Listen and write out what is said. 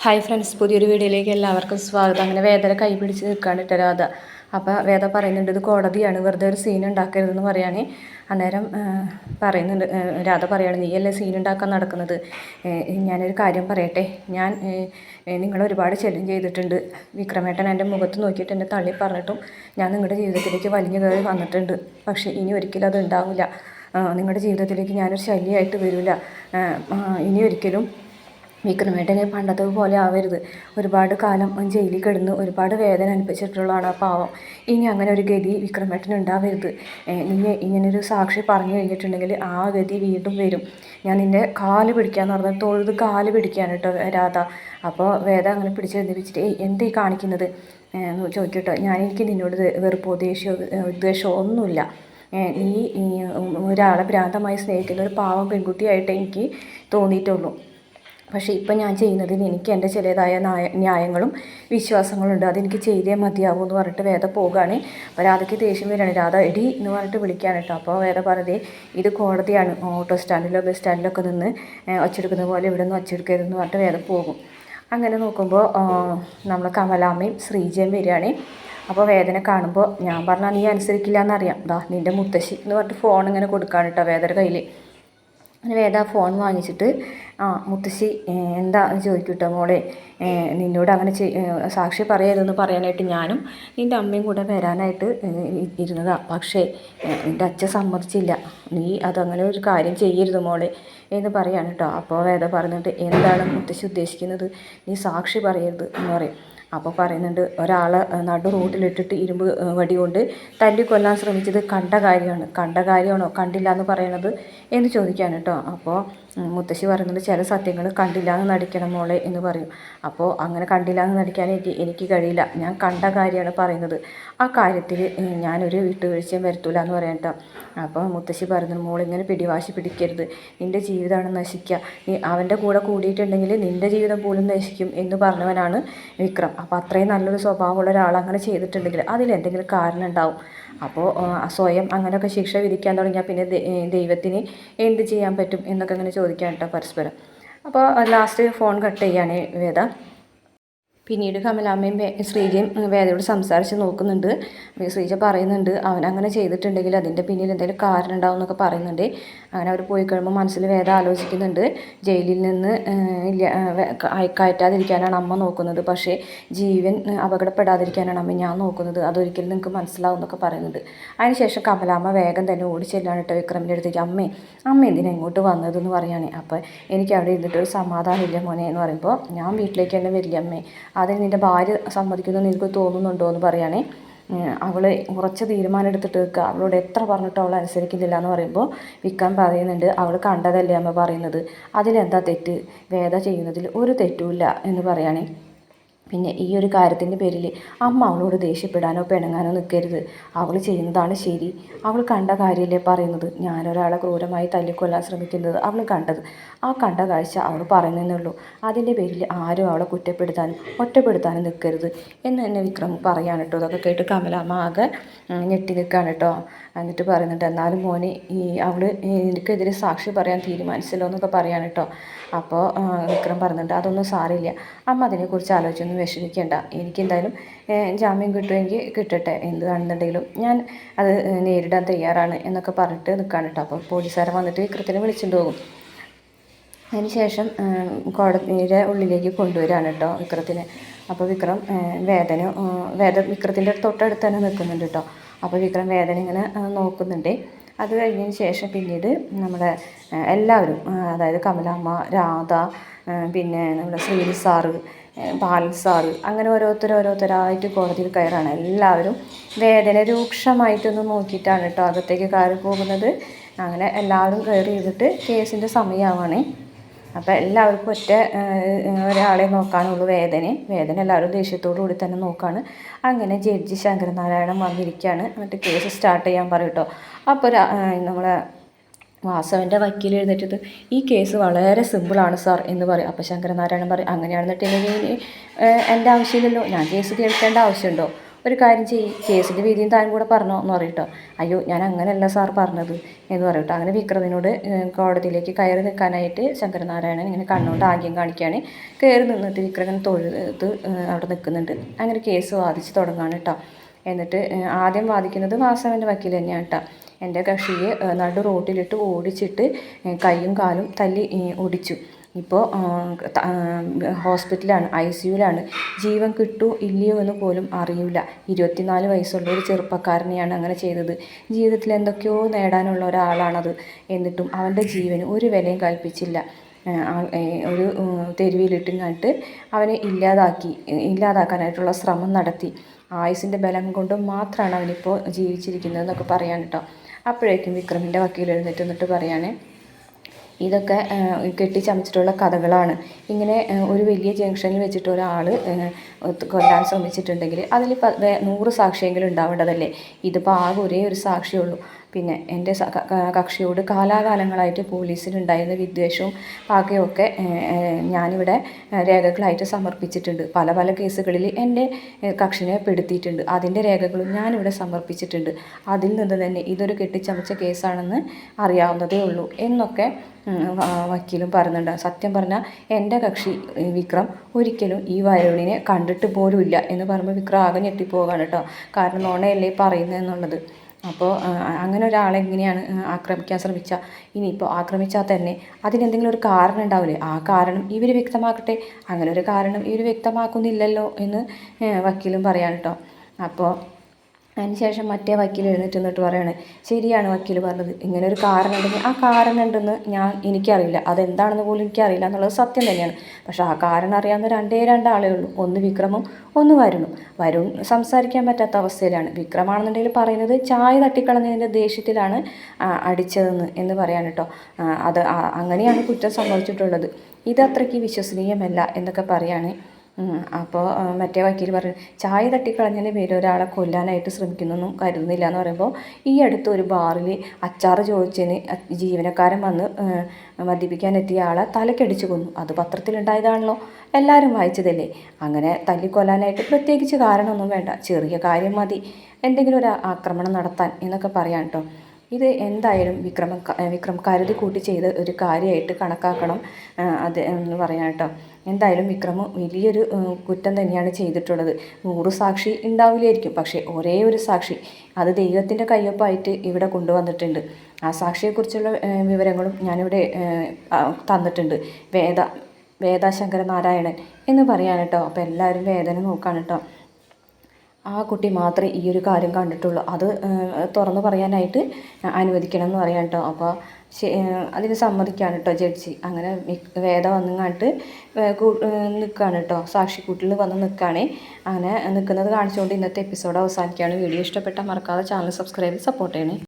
Hi friends, പുതിയൊരു വീഡിയോയിലേക്ക് എല്ലാവർക്കും സ്വാഗതം. അങ്ങനെ വേദന കൈ പിടിച്ച് നിൽക്കുകയാണ് കേട്ടോ രാധ. അപ്പോൾ വേദ പറയുന്നുണ്ട് ഇത് കോടതിയാണ്, വെറുതെ ഒരു സീൻ ഉണ്ടാക്കരുതെന്ന് പറയുകയാണ്. അന്നേരം പറയുന്നുണ്ട്, രാധ പറയുകയാണ് നീയല്ലേ സീൻ ഉണ്ടാക്കാൻ നടക്കുന്നത്. ഞാനൊരു കാര്യം പറയട്ടെ, ഞാൻ നിങ്ങളെ ഒരുപാട് ശല്യം ചെയ്തിട്ടുണ്ട്. വിക്രമേട്ടൻ എൻ്റെ മുഖത്ത് നോക്കിയിട്ട് എന്നെ തള്ളി പറഞ്ഞിട്ടും ഞാൻ നിങ്ങളുടെ ജീവിതത്തിലേക്ക് വലിഞ്ഞു കയറി വന്നിട്ടുണ്ട്. പക്ഷേ ഇനി ഒരിക്കലും അത് ഉണ്ടാവില്ല. നിങ്ങളുടെ ജീവിതത്തിലേക്ക് ഞാനൊരു ശല്യമായിട്ട് വരില്ല. ഇനി ഒരിക്കലും വിക്രമേട്ടനെ പണ്ടത്തെ പോലെ ആവരുത്. ഒരുപാട് കാലം ജയിലിൽ കിടന്ന് ഒരുപാട് വേദന അനുഭവിച്ചിട്ടുള്ളതാണ് ആ പാവം. ഇനി അങ്ങനെ ഒരു ഗതി വിക്രമേട്ടന് ഉണ്ടാവരുത്. നീ ഇങ്ങനൊരു സാക്ഷി പറഞ്ഞു കഴിഞ്ഞിട്ടുണ്ടെങ്കിൽ ആ ഗതി വീണ്ടും വരും. ഞാൻ നിൻ്റെ കാല് പിടിക്കാന്ന് പറഞ്ഞാൽ തൊഴുത് കാല് പിടിക്കാൻ കേട്ടോ രാധ. അപ്പോൾ വേദ അങ്ങനെ പിടിച്ചെഴുന്നേപ്പിച്ചിട്ട് എന്തീ കാണിക്കുന്നത് ചോദിക്കട്ടോ. എനിക്ക് നിന്നോട് വെറുപ്പോ ദേഷ്യമോ ഒന്നുമില്ല. നീ ഒരാളെ ഭ്രാന്തമായി സ്നേഹിക്കുന്ന ഒരു പാവം പെൺകുട്ടിയായിട്ട് എനിക്ക് തോന്നിയിട്ടുള്ളൂ. പക്ഷേ ഇപ്പം ഞാൻ ചെയ്യുന്നതിന് എനിക്ക് എൻ്റെ ചിലതായ ന്യായങ്ങളും വിശ്വാസങ്ങളുണ്ട്. അതെനിക്ക് ചെയ്തേ മതിയാവൂ എന്ന് പറഞ്ഞിട്ട് വേദ പോകുകയാണ്. അപ്പോൾ രാധയ്ക്ക് ദേഷ്യം വരികയാണ്. രാധ എടി എന്ന് പറഞ്ഞിട്ട് വിളിക്കാൻ കേട്ടോ. അപ്പോൾ വേദ പറഞ്ഞത് ഇത് കോടതിയാണ്, ഓട്ടോ സ്റ്റാൻഡിലോ ബസ് സ്റ്റാൻഡിലൊക്കെ നിന്ന് ഒച്ചെടുക്കുന്ന പോലെ ഇവിടെ നിന്ന് ഒച്ചെടുക്കരുതെന്ന് പറഞ്ഞിട്ട് വേദ പോകും. അങ്ങനെ നോക്കുമ്പോൾ നമ്മൾ കമലാമ്മയും ശ്രീജയും വരികയാണ്. അപ്പോൾ വേദന കാണുമ്പോൾ ഞാൻ പറഞ്ഞാൽ നീ അനുസരിക്കില്ല എന്നറിയാം. നിൻ്റെ മുത്തശ്ശി എന്ന് പറഞ്ഞിട്ട് ഫോൺ ഇങ്ങനെ കൊടുക്കുകയാണ് കേട്ടോ വേദയുടെ കയ്യിൽ. അങ്ങനെ വേദ ഫോൺ വാങ്ങിച്ചിട്ട് മുത്തശ്ശി എന്താ ചോദിക്കൂട്ടോ മോളെ, നിന്നോട് അങ്ങനെ സാക്ഷി പറയരുതെന്ന് പറയാനായിട്ട് ഞാനും നിൻ്റെ അമ്മയും കൂടെ വരാനായിട്ട് ഇരുന്നതാണ്. പക്ഷേ നിൻ്റെ അച്ഛൻ സമ്മതിച്ചില്ല. നീ അതങ്ങനെ ഒരു കാര്യം ചെയ്യരുത് മോളെ എന്ന് പറയാണ് കേട്ടോ. അപ്പോൾ വേദ പറഞ്ഞിട്ട് എന്താണ് മുത്തശ്ശി ഉദ്ദേശിക്കുന്നത്, നീ സാക്ഷി പറയരുത് എന്ന് പറയും. അപ്പോൾ പറയുന്നുണ്ട് ഒരാളെ നടു റോഡിലിട്ടിട്ട് ഇരുമ്പ് വടി കൊണ്ട് തല്ലിക്കൊല്ലാൻ ശ്രമിച്ചത് കണ്ട കാര്യമാണോ കണ്ടില്ല എന്ന് പറയണത് എന്ന് ചോദിക്കാൻ കേട്ടോ. അപ്പോൾ മുത്തശ്ശി പറയുന്നത് ചില സത്യങ്ങൾ കണ്ടില്ല എന്ന് നടിക്കണം മോളെ എന്ന് പറയും. അപ്പോൾ അങ്ങനെ കണ്ടില്ല എന്ന് നടിക്കാൻ എനിക്ക് കഴിയില്ല. ഞാൻ കണ്ട കാര്യമാണ് പറയുന്നത്. ആ കാര്യത്തിൽ ഞാനൊരു വിട്ടുവീഴ്ചയും വരുത്തില്ല എന്ന് പറയാം കേട്ടോ. അപ്പോൾ മുത്തശ്ശി പറയുന്നത് മോളിങ്ങനെ പിടിവാശി പിടിക്കരുത്, നിൻ്റെ ജീവിതമാണ് നശിക്കുക. നീ അവൻ്റെ കൂടെ കൂടിയിട്ടുണ്ടെങ്കിൽ നിൻ്റെ ജീവിതം പോലും നശിക്കും എന്ന് പറഞ്ഞവനാണ് വിക്രം. അപ്പോൾ അത്രയും നല്ലൊരു സ്വഭാവമുള്ള ഒരാൾ അങ്ങനെ ചെയ്തിട്ടുണ്ടെങ്കിൽ അതിലെന്തെങ്കിലും കാരണം ഉണ്ടാവും. അപ്പോൾ സ്വയം അങ്ങനെയൊക്കെ ശിക്ഷ വിധിക്കാൻ തുടങ്ങിയാൽ പിന്നെ ദൈവത്തിന് എന്ത് ചെയ്യാൻ പറ്റും എന്നൊക്കെ അങ്ങനെ ചോദിക്കാൻ കേട്ടോ പരസ്പരം. അപ്പോൾ ലാസ്റ്റ് ഫോൺ കട്ട് ചെയ്യാണ് വേദ. പിന്നീട് കമലാമ്മയും ശ്രീജയും വേദയോട് സംസാരിച്ച് നോക്കുന്നുണ്ട്. ശ്രീജ പറയുന്നുണ്ട് അവനങ്ങനെ ചെയ്തിട്ടുണ്ടെങ്കിൽ അതിൻ്റെ പിന്നിൽ എന്തെങ്കിലും കാരണം ഉണ്ടാവും എന്നൊക്കെ പറയുന്നുണ്ട്. അങ്ങനെ അവർ പോയി കഴിയുമ്പോൾ മനസ്സിൽ വേദ ആലോചിക്കുന്നുണ്ട്. ജയിലിൽ നിന്ന് കയറ്റാതിരിക്കാനാണ് അമ്മ നോക്കുന്നത്, പക്ഷേ ജീവൻ അപകടപ്പെടാതിരിക്കാനാണ് അമ്മ ഞാൻ നോക്കുന്നത്. അതൊരിക്കലും നിങ്ങൾക്ക് മനസ്സിലാവും എന്നൊക്കെ പറയുന്നുണ്ട്. അതിനുശേഷം കമലാമ്മ വേഗം തന്നെ ഓടിച്ചെല്ലാണ് കേട്ടോ വിക്രമിൻ്റെ അടുത്തേക്ക്. അമ്മ എന്തിനാ ഇങ്ങോട്ട് വന്നതെന്ന് പറയുകയാണ്. അപ്പോൾ എനിക്ക് അവിടെ ഇരുന്നിട്ടൊരു സമാധാനമില്ല മോനെ എന്ന് പറയുമ്പോൾ ഞാൻ വീട്ടിലേക്ക് തന്നെ വരില്ല അമ്മേ, അതിന് നിൻ്റെ ഭാര്യ സമ്മതിക്കുമെന്ന് എനിക്ക് തോന്നുന്നുണ്ടോ എന്ന് പറയുകയാണേ. അവൾ ഉറച്ച തീരുമാനം എടുത്തിട്ട് വെക്കുക, അവളോട് എത്ര പറഞ്ഞിട്ടോ അവൾ അനുസരിക്കുന്നില്ല എന്ന് പറയുമ്പോൾ വിക്രം പറയുന്നുണ്ട് അവൾ കണ്ടതല്ലേ അമ്മ പറയുന്നത്, അതിലെന്താ തെറ്റ്, വേദ ചെയ്യുന്നതിൽ ഒരു തെറ്റുമില്ല എന്ന് പറയുകയാണേ. പിന്നെ ഈ ഒരു കാര്യത്തിൻ്റെ പേരിൽ അമ്മ അവളോട് ദേഷ്യപ്പെടാനോ പിണങ്ങാനോ നിൽക്കരുത്. അവൾ ചെയ്യുന്നതാണ് ശരി. അവൾ കണ്ട കാര്യമല്ലേ പറയുന്നത്. ഞാനൊരാളെ ക്രൂരമായി തല്ലിക്കൊല്ലാൻ ശ്രമിക്കുന്നത് അവൾ കണ്ടത്. ആ കണ്ട കാഴ്ച അവൾ പറയുന്നതേ ഉള്ളൂ. അതിൻ്റെ പേരിൽ ആരും അവളെ കുറ്റപ്പെടുത്താനും ഒറ്റപ്പെടുത്താനും നിൽക്കരുത് എന്ന് തന്നെ വിക്രം പറയാൻ കേട്ടോ. അതൊക്കെ കേട്ട് കമലാമ്മ ആകെ ഞെട്ടി നിൽക്കുകയാണ് കേട്ടോ. എന്നിട്ട് പറയുന്നുണ്ട് എന്നാലും മോനെ അവൾ എനിക്കെതിരെ സാക്ഷി പറയാൻ തീരുമാനിച്ചല്ലോ എന്നൊക്കെ പറയാൻ കേട്ടോ. അപ്പോൾ വിക്രം പറയുന്നുണ്ട് അതൊന്നും സാറില്ല അമ്മ, അതിനെക്കുറിച്ച് ആലോചിച്ചൊന്നും വിഷമിക്കേണ്ട. എനിക്കെന്തായാലും ജാമ്യം കിട്ടുമെങ്കിൽ കിട്ടട്ടെ, എന്താണെന്നുണ്ടെങ്കിലും ഞാൻ അത് നേരിടാൻ തയ്യാറാണ് എന്നൊക്കെ പറഞ്ഞിട്ട് നിൽക്കുകയാണ് കേട്ടോ. അപ്പോൾ പോലീസുകാരെ വന്നിട്ട് വിക്രത്തിനെ വിളിച്ചിട്ട് പോകും. അതിനുശേഷം കോടതിയുടെ ഉള്ളിലേക്ക് കൊണ്ടുവരികയാണ് കേട്ടോ വിക്രത്തിനെ. അപ്പോൾ വിക്രം വിക്രത്തിൻ്റെ തൊട്ടടുത്ത് തന്നെ നിൽക്കുന്നുണ്ട് കേട്ടോ. അപ്പോൾ വിക്രം വേദന ഇങ്ങനെ നോക്കുന്നുണ്ട്. അത് കഴിഞ്ഞതിന് ശേഷം പിന്നീട് നമ്മുടെ എല്ലാവരും, അതായത് കമലാമ്മ, രാധ, പിന്നെ നമ്മുടെ ശ്രീനി സാറ്, ബാലൻ സാറ്, അങ്ങനെ ഓരോരുത്തരായിട്ട് കോടതിയിൽ കയറാണ്. എല്ലാവരും വേദന രൂക്ഷമായിട്ടൊന്ന് നോക്കിയിട്ടാണ് കേട്ടോ അകത്തേക്ക് കയറി പോകുന്നത്. അങ്ങനെ എല്ലാവരും കയറി ചെയ്തിട്ട് കേസിൻ്റെ സമയമാവാണ്. അപ്പോൾ എല്ലാവർക്കും ഒരാളെ നോക്കാനുള്ളൂ വേദന എല്ലാവരും ദേഷ്യത്തോടു കൂടി തന്നെ നോക്കുകയാണ്. അങ്ങനെ ജഡ്ജി ശങ്കരനാരായണൻ വന്നിരിക്കുകയാണ്. എന്നിട്ട് കേസ് സ്റ്റാർട്ട് ചെയ്യാൻ പറയും കേട്ടോ. അപ്പോൾ നമ്മളെ വാസവൻ്റെ വക്കീൽ എഴുന്നേറ്റത് ഈ കേസ് വളരെ സിമ്പിളാണ് സാർ എന്ന് പറയും. അപ്പോൾ ശങ്കരനാരായണൻ പറയും അങ്ങനെയാണെന്നിട്ടുണ്ടെങ്കിൽ എൻ്റെ ആവശ്യമില്ലല്ലോ, ഞാൻ കേസ് കേൾക്കേണ്ട ആവശ്യമുണ്ടോ, ഒരു കാര്യം ചെയ്യും, കേസിൻ്റെ വിധിയും താൻ കൂടെ പറഞ്ഞോ എന്ന് പറയട്ടോ. അയ്യോ ഞാൻ അങ്ങനെയല്ല സാർ പറഞ്ഞത് എന്ന് പറയട്ടോ. അങ്ങനെ വിക്രമിനോട് കോടതിയിലേക്ക് കയറി നിൽക്കാനായിട്ട് ശങ്കരനാരായണൻ ഇങ്ങനെ കണ്ണുകൊണ്ട് ആംഗ്യം കാണിക്കുകയാണ്. കയറി നിന്നിട്ട് വിക്രമൻ തൊഴുത് അവിടെ നിൽക്കുന്നുണ്ട്. അങ്ങനെ കേസ് വാദിച്ച് തുടങ്ങുകയാണ് കേട്ടോ. എന്നിട്ട് ആദ്യം വാദിക്കുന്നത് വാസവൻ്റെ വക്കീൽ തന്നെയാണ് കേട്ടോ. എൻ്റെ കക്ഷിയെ നടു റോട്ടിലിട്ട് ഓടിച്ചിട്ട് കൈയും കാലും തല്ലി ഒടിച്ചു. ഇപ്പോൾ ഹോസ്പിറ്റലാണ്, ICUവിലാണ്. ജീവൻ കിട്ടുമോ ഇല്ലയോ എന്ന് പോലും അറിയില്ല. 24 വയസ്സുള്ള ഒരു ചെറുപ്പക്കാരനെയാണ് അങ്ങനെ ചെയ്തത്. ജീവിതത്തിൽ എന്തൊക്കെയോ നേടാനുള്ള ഒരാളാണത്. എന്നിട്ടും അവൻ്റെ ജീവന് ഒരു വിലയും കൽപ്പിച്ചില്ല. ഒരു തെരുവിലിട്ടിങ്ങാട്ട് അവനെ ഇല്ലാതാക്കാനായിട്ടുള്ള ശ്രമം നടത്തി. ആയുസിൻ്റെ ബലം കൊണ്ട് മാത്രമാണ് അവനിപ്പോൾ ജീവിച്ചിരിക്കുന്നതെന്നൊക്കെ പറയാൻ കേട്ടോ. അപ്പോഴേക്കും വിക്രമിൻ്റെ വക്കീൽ എഴുന്നേറ്റ് നിന്നിട്ട് പറയാണ്, ഇതൊക്കെ കെട്ടിച്ചമച്ചിട്ടുള്ള കഥകളാണ്. ഇങ്ങനെ ഒരു വലിയ ജംഗ്ഷനിൽ വെച്ചിട്ട് ഒരാൾ കൊല്ലാൻ ശ്രമിച്ചിട്ടുണ്ടെങ്കിൽ അതിൽ 100 സാക്ഷിയെങ്കിലും ഉണ്ടാവേണ്ടതല്ലേ. ഇതിപ്പോൾ ആകെ ഒരേ ഒരു സാക്ഷിയുള്ളൂ. പിന്നെ എൻ്റെ കക്ഷിയോട് കാലാകാലങ്ങളായിട്ട് പോലീസിനുണ്ടായിരുന്ന വിദ്വേഷവും പകയൊക്കെ ഞാനിവിടെ രേഖകളായിട്ട് സമർപ്പിച്ചിട്ടുണ്ട്. പല പല കേസുകളിൽ എൻ്റെ കക്ഷിനെ പെടുത്തിയിട്ടുണ്ട്. അതിൻ്റെ രേഖകളും ഞാനിവിടെ സമർപ്പിച്ചിട്ടുണ്ട്. അതിൽ നിന്ന് തന്നെ ഇതൊരു കെട്ടിച്ചമച്ച കേസാണെന്ന് അറിയാവുന്നതേ ഉള്ളൂ എന്നൊക്കെ വക്കീലും പറയുന്നുണ്ട്. സത്യം പറഞ്ഞാൽ എൻ്റെ കക്ഷി വിക്രം ഒരിക്കലും ഈ വരുണിനെ കണ്ടിട്ട് പോലും ഇല്ല എന്ന് പറയുമ്പോൾ വിക്രം ആകെ ഞെട്ടിപ്പോവുകയാണ് കേട്ടോ. കാരണം നോണയല്ലേ പറയുന്നതെന്നുള്ളത്. അപ്പോൾ അങ്ങനെ ഒരാളെ എങ്ങനെയാണ് ആക്രമിക്കാൻ ശ്രമിച്ചാൽ, ഇനിയിപ്പോൾ ആക്രമിച്ചാൽ തന്നെ അതിനെന്തെങ്കിലും ഒരു കാരണം ഉണ്ടാവില്ലേ. ആ കാരണം ഇവർ വ്യക്തമാക്കട്ടെ. അങ്ങനെ ഒരു കാരണം ഇവർ വ്യക്തമാക്കുന്നില്ലല്ലോ എന്ന് വക്കീലും പറയാൻ കേട്ടോ. അപ്പോൾ അതിനുശേഷം മറ്റേ വക്കീൽ എഴുന്നേറ്റ് നിന്നിട്ട് പറയാണ്, ശരിയാണ് വക്കീൽ പറഞ്ഞത്, ഇങ്ങനെ ഒരു കാരണം ഉണ്ടെങ്കിൽ ആ കാരണം ഉണ്ടെന്ന് എനിക്കറിയില്ല, അതെന്താണെന്ന് പോലും എനിക്കറിയില്ല എന്നുള്ളത് സത്യം തന്നെയാണ്. പക്ഷേ ആ കാരണം അറിയാവുന്ന രണ്ടാളേ ഉള്ളൂ. ഒന്ന് വിക്രമും ഒന്ന് വരുൺ സംസാരിക്കാൻ പറ്റാത്ത അവസ്ഥയിലാണ്. വിക്രമാണെന്നുണ്ടെങ്കിൽ പറയുന്നത് ചായ തട്ടിക്കളഞ്ഞതിൻ്റെ ദേഷ്യത്തിലാണ് അടിച്ചതെന്ന് എന്ന് പറയാൻ കേട്ടോ. അത് അങ്ങനെയാണ് കുറ്റം സംഭവിച്ചിട്ടുള്ളത്. ഇതത്രയ്ക്ക് വിശ്വസനീയമല്ല എന്നൊക്കെ പറയാണ്. അപ്പോൾ മറ്റേ വക്കീൽ പറഞ്ഞു, ചായ തട്ടിക്കളഞ്ഞതിന് പേര് ഒരാളെ കൊല്ലാനായിട്ട് ശ്രമിക്കുന്നൊന്നും കരുതുന്നില്ല എന്ന് പറയുമ്പോൾ, ഈ അടുത്ത് ഒരു ബാറിൽ അച്ചാറ് ചോദിച്ചതിന് ജീവനക്കാരൻ വന്ന് മദ്യപിക്കാനെത്തിയ ആളെ തലക്കടിച്ചു കൊന്നു. അത് പത്രത്തിലുണ്ടായതാണല്ലോ, എല്ലാവരും വായിച്ചതല്ലേ. അങ്ങനെ തല്ലിക്കൊല്ലാനായിട്ട് പ്രത്യേകിച്ച് കാരണമൊന്നും വേണ്ട, ചെറിയ കാര്യം മതി എന്തെങ്കിലും ഒരു ആക്രമണം നടത്താൻ എന്നൊക്കെ പറയാം കേട്ടോ. ഇത് എന്തായാലും വിക്രം കരുതി കൂട്ടി ചെയ്ത ഒരു കാര്യമായിട്ട് കണക്കാക്കണം അത് എന്ന് പറയാം കേട്ടോ. എന്തായാലും വിക്രം വലിയൊരു കുറ്റം തന്നെയാണ് ചെയ്തിട്ടുള്ളത്. 100 സാക്ഷി ഉണ്ടാവില്ലായിരിക്കും, പക്ഷേ ഒരേ ഒരു സാക്ഷി, അത് ദൈവത്തിൻ്റെ കയ്യൊപ്പായിട്ട് ഇവിടെ കൊണ്ടുവന്നിട്ടുണ്ട്. ആ സാക്ഷിയെക്കുറിച്ചുള്ള വിവരങ്ങളും ഞാനിവിടെ തന്നിട്ടുണ്ട്. വേദ ശങ്കരനാരായണൻ എന്ന് പറയാൻ കേട്ടോ. അപ്പോൾ എല്ലാവരും വേദന നോക്കാൻ കേട്ടോ. ആ കുട്ടി മാത്രമേ ഈ ഒരു കാര്യം കണ്ടിട്ടുള്ളൂ. അത് തുറന്നു പറയാനായിട്ട് അനുവദിക്കണം എന്ന് പറയാം കേട്ടോ. അപ്പോൾ അതിന് സമ്മതിക്കുകയാണ് കേട്ടോ ജഡ്ജി. അങ്ങനെ വേദ വന്നിങ്ങാട്ട് നിൽക്കുകയാണ് കേട്ടോ, സാക്ഷിക്കൂട്ടിൽ വന്ന് നിൽക്കുകയാണ്. അങ്ങനെ നിൽക്കുന്നത് കാണിച്ചുകൊണ്ട് ഇന്നത്തെ എപ്പിസോഡ് അവസാനിക്കുകയാണ്. വീഡിയോ ഇഷ്ടപ്പെട്ടാൽ മറക്കാതെ ചാനൽ സബ്സ്ക്രൈബ് സപ്പോർട്ട് ചെയ്യണേ.